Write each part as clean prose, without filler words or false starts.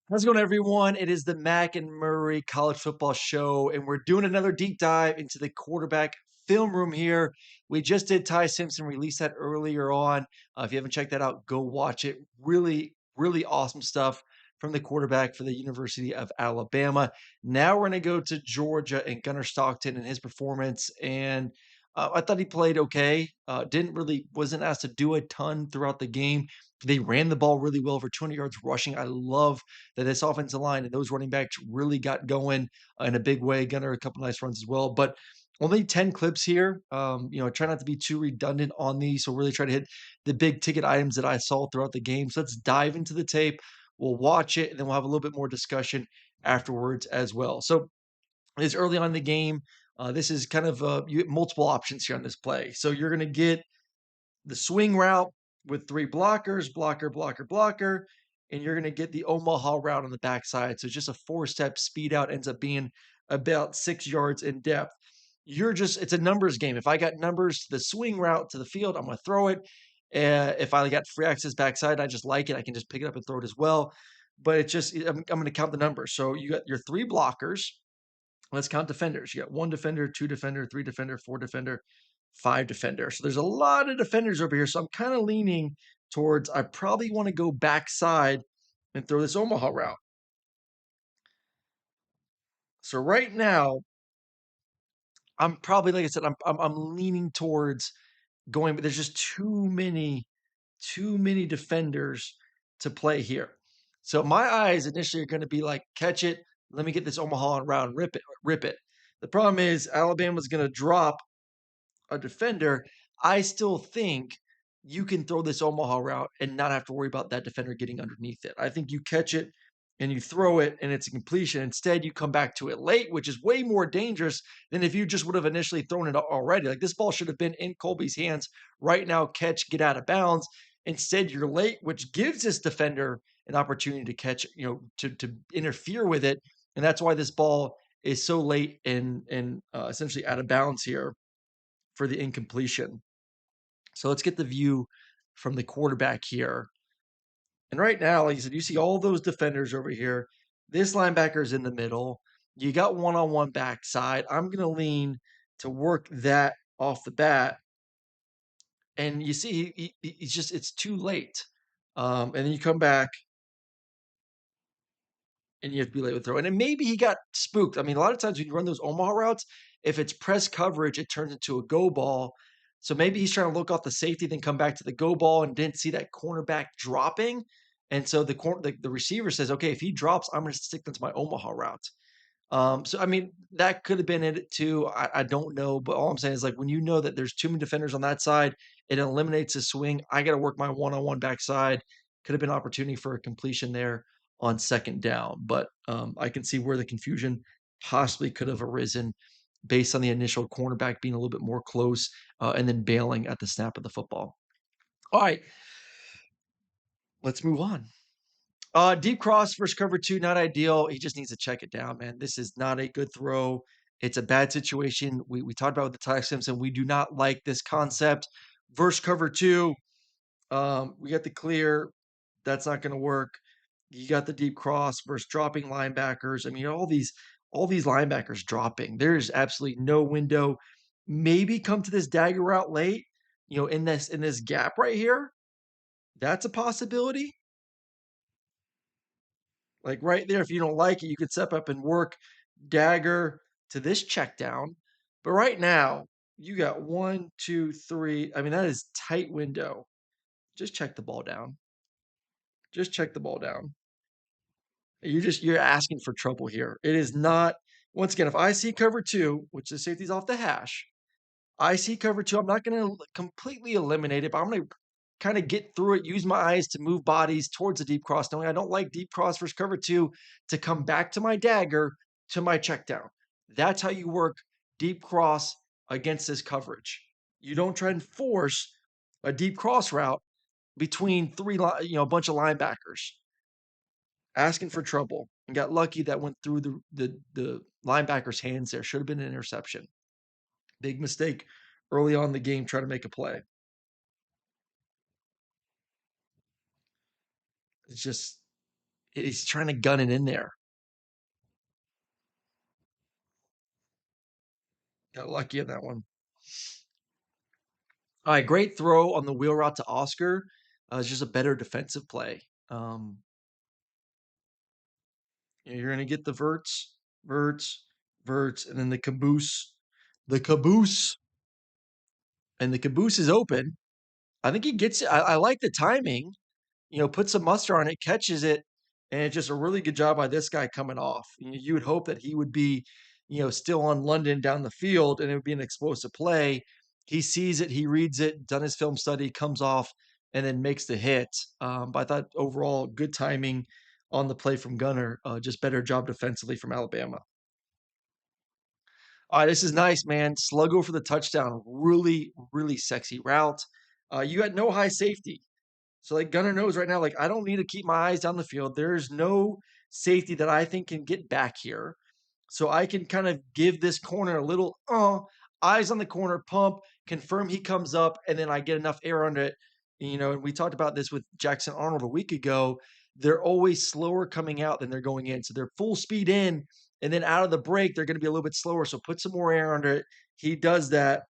How's it going, everyone? It is the Mac and Murray College Football Show, and we're doing another deep dive into the quarterback film room here. We just did Ty Simpson, released that earlier on. If you haven't checked that out, go watch it. Really, really awesome stuff from the quarterback for the University of Alabama. Now we're going to go to Georgia and Gunner Stockton and his performance. And I thought he played okay. Wasn't asked to do a ton throughout the game. They ran the ball really well for 200 yards rushing. I love that this offensive line and those running backs really got going in a big way. Gunner a couple nice runs as well, but only 10 clips here. Try not to be too redundant on these. So really try to hit the big ticket items that I saw throughout the game. So let's dive into the tape. We'll watch it and then we'll have a little bit more discussion afterwards as well. So it's early on in the game. This is kind of you get multiple options here on this play. So you're going to get the swing route with three blockers, blocker, blocker, blocker, and you're going to get the Omaha route on the backside. So it's just a four-step speed out, ends up being about 6 yards in depth. It's a numbers game. If I got numbers to the swing route to the field, I'm going to throw it. If I got free access backside, I just like it. I can just pick it up and throw it as well. But I'm going to count the numbers. So you got your three blockers. Let's count defenders. You got one defender, two defender, three defender, four defender, five defender. So there's a lot of defenders over here. So I'm kind of leaning towards I probably want to go backside and throw this Omaha route. So right now, I'm probably like I said, I'm leaning towards going, but there's just too many defenders to play here. So my eyes initially are going to be like, catch it, let me get this Omaha route and rip it. The problem is Alabama's going to drop a defender. I still think you can throw this Omaha route and not have to worry about that defender getting underneath it. I think you catch it and you throw it and it's a completion. Instead, you come back to it late, which is way more dangerous than if you just would have initially thrown it already. Like this ball should have been in Colby's hands right now, catch, get out of bounds. Instead, you're late, which gives this defender an opportunity to catch, to interfere with it. And that's why this ball is so late and essentially out of bounds here for the incompletion. So let's get the view from the quarterback here. And right now, like you said, you see all those defenders over here. This linebacker is in the middle. You got one-on-one backside. I'm going to lean to work that off the bat. And you see, it's too late. And then you come back and you have to be late with throw. And then maybe he got spooked. I mean, a lot of times when you run those Omaha routes, if it's press coverage, it turns into a go ball. So maybe he's trying to look off the safety, then come back to the go ball and didn't see that cornerback dropping. And so the receiver says, okay, if he drops, I'm going to stick into my Omaha route. So I mean, that could have been it too. I don't know, but all I'm saying is like when you know that there's too many defenders on that side, it eliminates the swing. I got to work my one-on-one backside. Could have been opportunity for a completion there on second down, but I can see where the confusion possibly could have arisen based on the initial cornerback being a little bit more close and then bailing at the snap of the football. All right, let's move on. Deep cross versus cover two, not ideal. He just needs to check it down, man. This is not a good throw. It's a bad situation. We talked about with the Ty Simpson. We do not like this concept. Versus cover two, we got the clear. That's not going to work. You got the deep cross versus dropping linebackers. I mean, all these linebackers dropping. There's absolutely no window. Maybe come to this dagger route late. In this gap right here. That's a possibility. Like right there, if you don't like it, you could step up and work dagger to this check down. But right now, you got 1, 2, 3. I mean, that is tight window. Just check the ball down. Just check the ball down. You're asking for trouble here. It is not, once again, if I see cover two, which the safety's off the hash, I see cover two. I'm not going to completely eliminate it, but I'm going to kind of get through it, use my eyes to move bodies towards the deep cross, knowing I don't like deep cross versus cover two to come back to my dagger to my check down. That's how you work deep cross against this coverage. You don't try and force a deep cross route between a bunch of linebackers asking for trouble and got lucky that went through the linebacker's hands there. Should have been an interception. Big mistake early on in the game trying to make a play. It's just He's trying to gun it in there. Got lucky on that one. All right, great throw on the wheel route to Oscar. It's just a better defensive play. Um, you're going to get the verts, verts, and then the caboose, and the caboose is open. I think he gets it. I like the timing. Puts some muster on it, catches it, and it's just a really good job by this guy coming off. You would hope that he would be, still on London down the field, and it would be an explosive play. He sees it, he reads it, done his film study, comes off, and then makes the hit. But I thought overall, good timing on the play from Gunner. Just better job defensively from Alabama. All right, this is nice, man. Sluggo for the touchdown. Really, really sexy route. You had no high safety. So like Gunner knows right now, like I don't need to keep my eyes down the field. There's no safety that I think can get back here. So I can kind of give this corner a little eyes on the corner, pump, confirm he comes up, and then I get enough air under it. And we talked about this with Jackson Arnold a week ago. They're always slower coming out than they're going in. So they're full speed in, and then out of the break, they're going to be a little bit slower. So put some more air under it. He does that,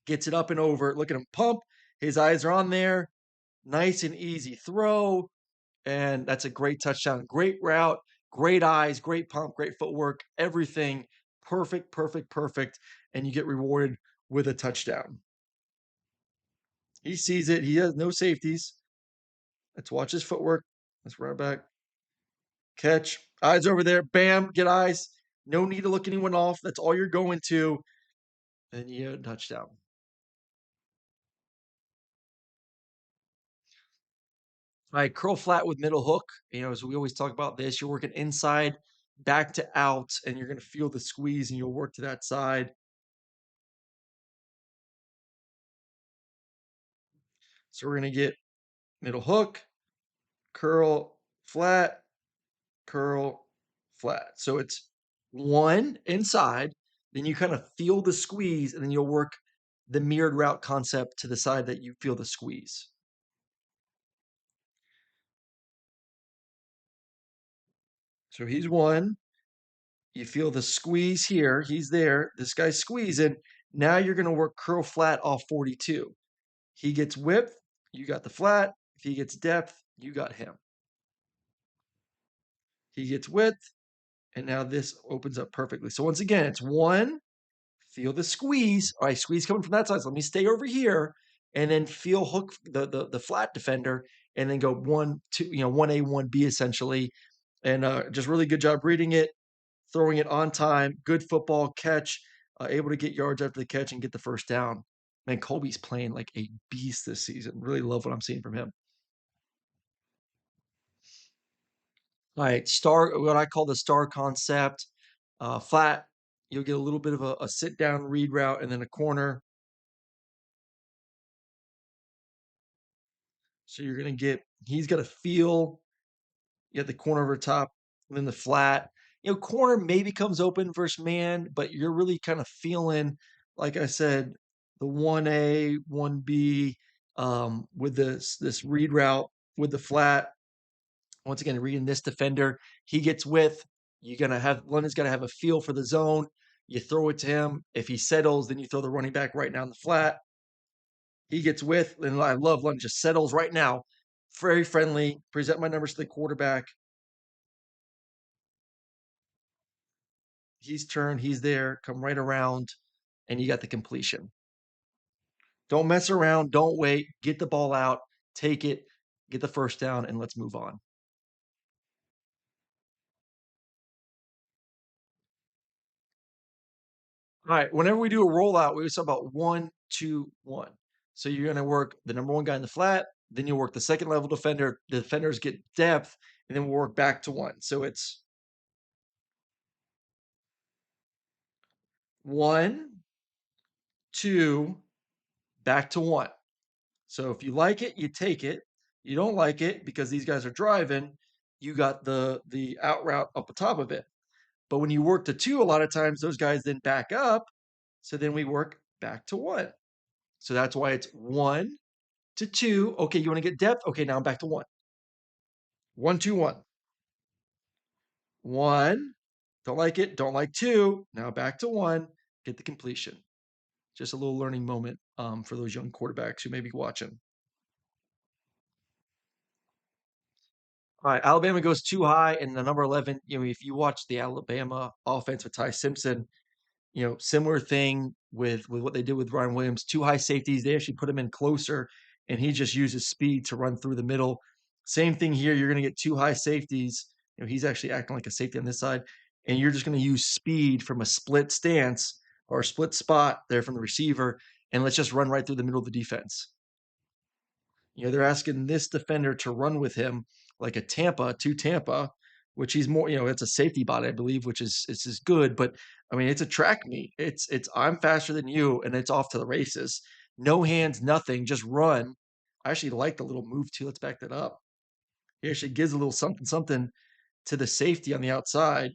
gets it up and over. Look at him pump. His eyes are on there. Nice and easy throw. And that's a great touchdown. Great route, great eyes, great pump, great footwork, everything perfect, perfect, perfect. And you get rewarded with a touchdown. He sees it. He has no safeties. Let's watch his footwork. Let's run it back. Catch. Eyes over there. Bam. Get eyes. No need to look anyone off. That's all you're going to. And you get a touchdown. All right, curl flat with middle hook. As we always talk about this, you're working inside, back to out, and you're going to feel the squeeze and you'll work to that side. So we're going to get middle hook, curl, flat, curl, flat. So it's one inside, then you kind of feel the squeeze, and then you'll work the mirrored route concept to the side that you feel the squeeze. So he's one. You feel the squeeze here. He's there. This guy's squeezing. Now you're going to work curl flat off 42. He gets width, you got the flat. If he gets depth, you got him. He gets width, and now this opens up perfectly. So once again, it's one, feel the squeeze. All right, squeeze coming from that side. So let me stay over here, and then feel hook the flat defender, and then go 1-2, 1A, 1B essentially. And just really good job reading it, throwing it on time, good football catch, able to get yards after the catch and get the first down. Man, Colby's playing like a beast this season. Really love what I'm seeing from him. All right, star, what I call the star concept. Flat, you'll get a little bit of a sit down read route and then a corner. So you're going to get, he's got a feel. You got the corner over top and then the flat. Corner maybe comes open versus man, but you're really kind of feeling, like I said, the 1A, 1B with this read route with the flat. Once again, reading this defender, he gets width. You're gonna have London's got to have a feel for the zone. You throw it to him. If he settles, then you throw the running back right down the flat. He gets width, and I love London just settles right now. Very friendly. Present my numbers to the quarterback. He's turned. He's there. Come right around, and you got the completion. Don't mess around. Don't wait. Get the ball out. Take it. Get the first down, and let's move on. All right. Whenever we do a rollout, we always talk about 1-2-1. So you're going to work the number one guy in the flat, then you'll work the second level defender. The defenders get depth, and then we'll work back to one. So it's 1, 2, back to one. So if you like it, you take it. You don't like it because these guys are driving, you got the out route up the top of it. But when you work to two, a lot of times those guys then back up. So then we work back to one. So that's why it's 1 to 2. Okay, you want to get depth? Okay, now I'm back to one. 1-2-1. One. Don't like it. Don't like two. Now back to one. Get the completion. Just a little learning moment for those young quarterbacks who may be watching. All right, Alabama goes too high, and the number 11. If you watch the Alabama offense with Ty Simpson, similar thing with what they did with Ryan Williams. Two high safeties. They actually put him in closer, and he just uses speed to run through the middle. Same thing here. You're going to get two high safeties. He's actually acting like a safety on this side, and you're just going to use speed from a split stance or a split spot there from the receiver, and let's just run right through the middle of the defense. They're asking this defender to run with him like a Tampa to Tampa, which he's more, it's a safety body, I believe, which is good. But I mean, it's a track meet. It's I'm faster than you, and it's off to the races. No hands, nothing, just run. I actually like the little move too. Let's back that up. He actually gives a little something something to the safety on the outside.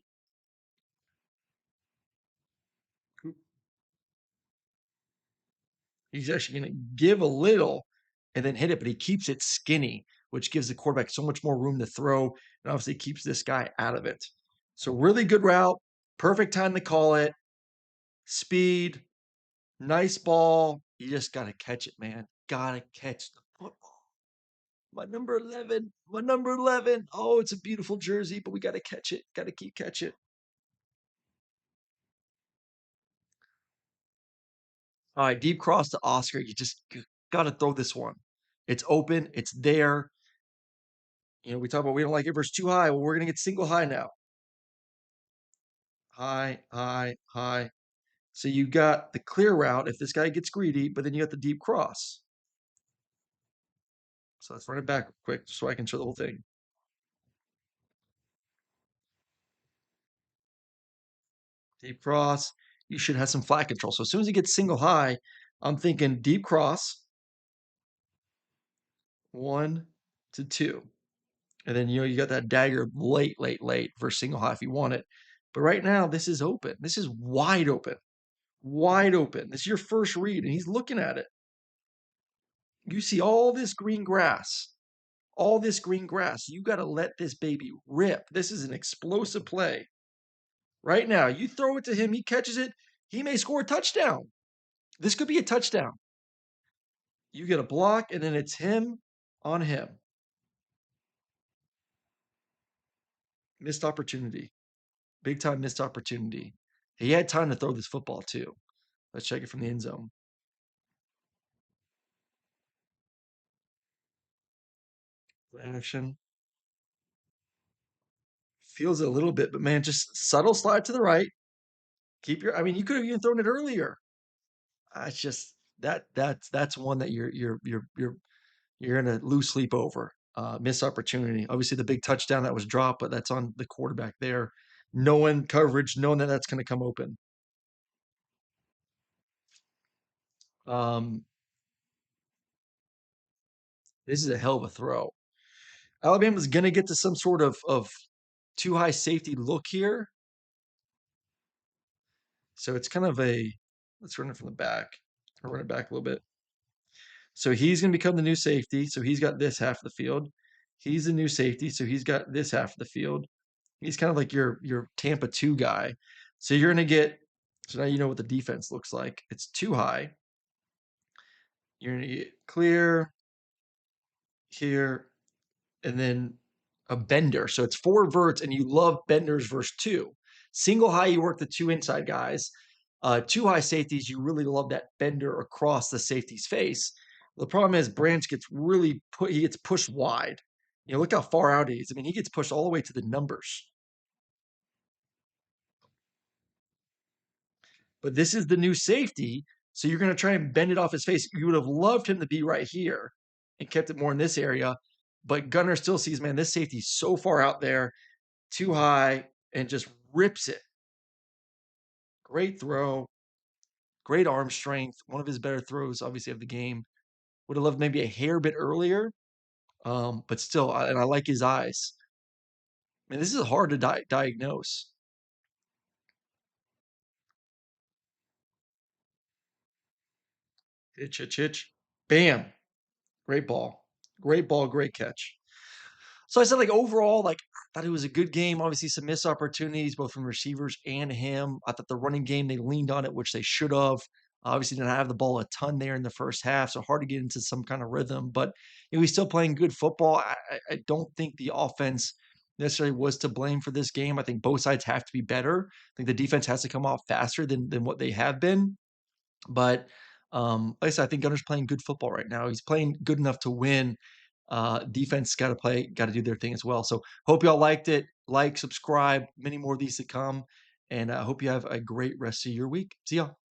He's actually going to give a little and then hit it, but he keeps it skinny, which gives the quarterback so much more room to throw and obviously keeps this guy out of it. So, really good route, perfect time to call it. Speed, nice ball. You just got to catch it, man. Got to catch the football. My number 11, my number 11. Oh, it's a beautiful jersey, but we got to catch it. Got to keep catch it. All right, deep cross to Oscar. You just got to throw this one. It's open. It's there. We talk about we don't like it versus too high. Well, we're going to get single high now. High, high, high. So you got the clear route if this guy gets greedy, but then you got the deep cross. So let's run it back quick so I can show the whole thing. Deep cross. You should have some flat control. So as soon as he gets single high, I'm thinking deep cross. 1 to 2. And then you got that dagger late, late, late for single high if you want it. But right now, this is open. This is wide open. Wide open. This is your first read, and he's looking at it. You see all this green grass. All this green grass. You got to let this baby rip. This is an explosive play. Right now, you throw it to him, he catches it, he may score a touchdown. This could be a touchdown. You get a block, and then it's him on him. Missed opportunity. Big time missed opportunity. He had time to throw this football, too. Let's check it from the end zone. Action. Feels it a little bit, but man, just subtle slide to the right. You could have even thrown it earlier. It's just that's one that you're gonna lose sleep over. Missed opportunity. Obviously, the big touchdown that was dropped, but that's on the quarterback there. Knowing coverage, knowing that that's going to come open. Um, this is a hell of a throw. Alabama's going to get to some sort of too high safety look here. So it's kind of let's run it from the back. I'll run it back a little bit. So he's going to become the new safety. So he's got this half of the field. He's the new safety. So he's got this half of the field. He's kind of like your Tampa 2 guy. So you're going to get, so now you know what the defense looks like. It's too high. You're going to get clear here and then a bender. So it's 4 verts, and you love benders versus 2. Single high, you work the 2 inside guys. 2 high safeties, you really love that bender across the safety's face. The problem is Branch gets he gets pushed wide. Look how far out he is. I mean, he gets pushed all the way to the numbers. But this is the new safety. So you're going to try and bend it off his face. You would have loved him to be right here and kept it more in this area. But Gunner still sees, man, this safety's so far out there, too high, and just rips it. Great throw. Great arm strength. One of his better throws, obviously, of the game. Would have loved maybe a hair bit earlier. But still, and I like his eyes. Man, this is hard to diagnose. Hitch. Bam. Great ball. Great ball, great catch. So I said, like, overall, like, I thought it was a good game. Obviously, some missed opportunities, both from receivers and him. I thought the running game, they leaned on it, which they should have. Obviously, didn't have the ball a ton there in the first half, so hard to get into some kind of rhythm. But he's still playing good football. I don't think the offense necessarily was to blame for this game. I think both sides have to be better. I think the defense has to come off faster than what they have been. But like I said, I think Gunner's playing good football right now. He's playing good enough to win. Defense got to do their thing as well. So hope y'all liked it. Like, subscribe, many more of these to come. And I hope you have a great rest of your week. See y'all.